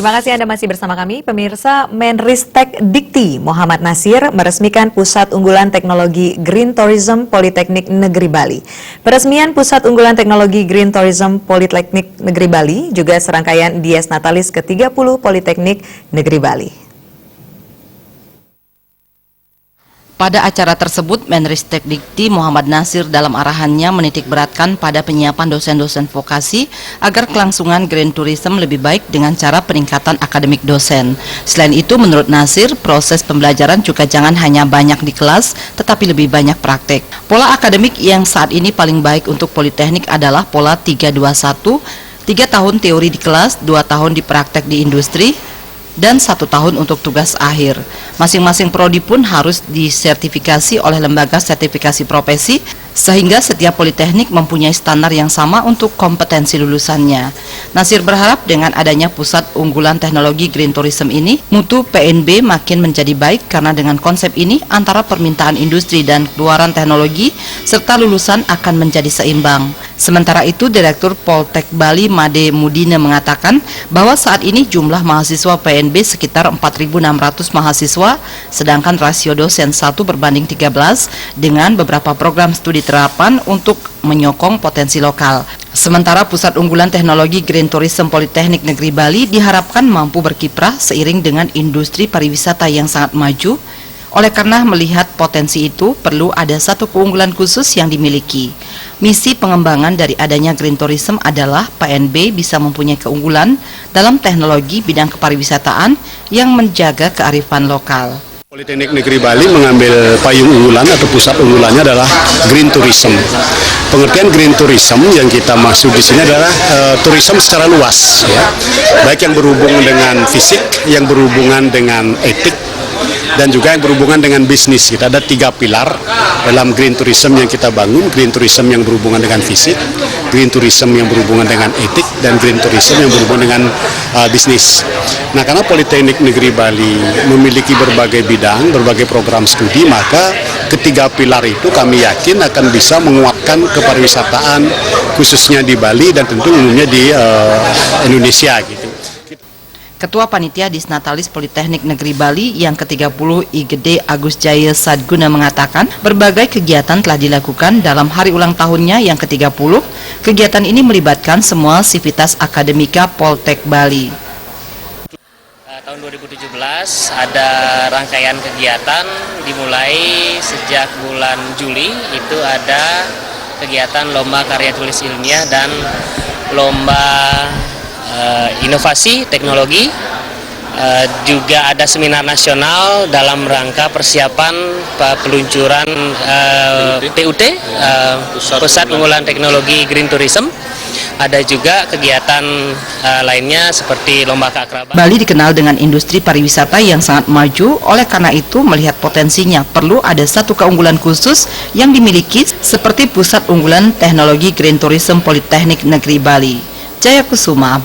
Terima kasih Anda masih bersama kami. Pemirsa, Menristek Dikti Muhammad Nasir meresmikan Pusat Unggulan Teknologi Green Tourism Politeknik Negeri Bali. Peresmian Pusat Unggulan Teknologi Green Tourism Politeknik Negeri Bali juga serangkaian Dies Natalis ke-30 Politeknik Negeri Bali. Pada acara tersebut, Menristek Dikti Muhammad Nasir dalam arahannya menitikberatkan pada penyiapan dosen-dosen vokasi agar kelangsungan Green Tourism lebih baik dengan cara peningkatan akademik dosen. Selain itu, menurut Nasir, proses pembelajaran juga jangan hanya banyak di kelas, tetapi lebih banyak praktek. Pola akademik yang saat ini paling baik untuk Politeknik adalah pola 3-2-1, 3 tahun teori di kelas, 2 tahun di praktek di industri, dan 1 tahun untuk tugas akhir. Masing-masing prodi pun harus disertifikasi oleh lembaga sertifikasi profesi, sehingga setiap politeknik mempunyai standar yang sama untuk kompetensi lulusannya. Nasir berharap dengan adanya Pusat Unggulan Teknologi Green Tourism ini, mutu PNB makin menjadi baik karena dengan konsep ini antara permintaan industri dan keluaran teknologi serta lulusan akan menjadi seimbang. Sementara itu, Direktur Poltek Bali Made Mudine mengatakan bahwa saat ini jumlah mahasiswa PNB sekitar 4.600 mahasiswa, sedangkan rasio dosen 1:13 dengan beberapa program studi terapan untuk menyokong potensi lokal. Sementara Pusat Unggulan Teknologi Green Tourism Politeknik Negeri Bali diharapkan mampu berkiprah seiring dengan industri pariwisata yang sangat maju. Oleh karena melihat potensi itu, perlu ada satu keunggulan khusus yang dimiliki. Misi pengembangan dari adanya Green Tourism adalah PNB bisa mempunyai keunggulan dalam teknologi bidang kepariwisataan yang menjaga kearifan lokal. Politeknik Negeri Bali mengambil payung unggulan atau pusat unggulannya adalah Green Tourism. Pengertian Green Tourism yang kita maksud di sini adalah tourism secara luas, ya. Baik yang berhubungan dengan fisik, yang berhubungan dengan etik, dan juga yang berhubungan dengan bisnis. Kita ada 3 pilar dalam Green Tourism yang kita bangun. Green Tourism yang berhubungan dengan fisik, Green Tourism yang berhubungan dengan etik, dan Green Tourism yang berhubungan dengan bisnis. Nah, karena Politeknik Negeri Bali memiliki berbagai bidang, berbagai program studi, maka ketiga pilar itu kami yakin akan bisa menguatkan kepariwisataan khususnya di Bali dan tentu umumnya di Indonesia gitu. Ketua Panitia Dies Natalis Politeknik Negeri Bali yang ke-30 IGD Agus Jaya Sadguna mengatakan berbagai kegiatan telah dilakukan dalam hari ulang tahunnya yang ke-30. Kegiatan ini melibatkan semua sivitas akademika Poltek Bali. Tahun 2017 ada rangkaian kegiatan dimulai sejak bulan Juli, itu ada kegiatan lomba karya tulis ilmiah dan lomba inovasi teknologi, juga ada seminar nasional dalam rangka persiapan peluncuran PUT, Pusat Unggulan Teknologi Green Tourism. Ada juga kegiatan lainnya seperti lomba keakraban. Bali dikenal dengan industri pariwisata yang sangat maju, oleh karena itu melihat potensinya perlu ada satu keunggulan khusus yang dimiliki seperti Pusat Unggulan Teknologi Green Tourism Politeknik Negeri Bali. Jaya Kusuma,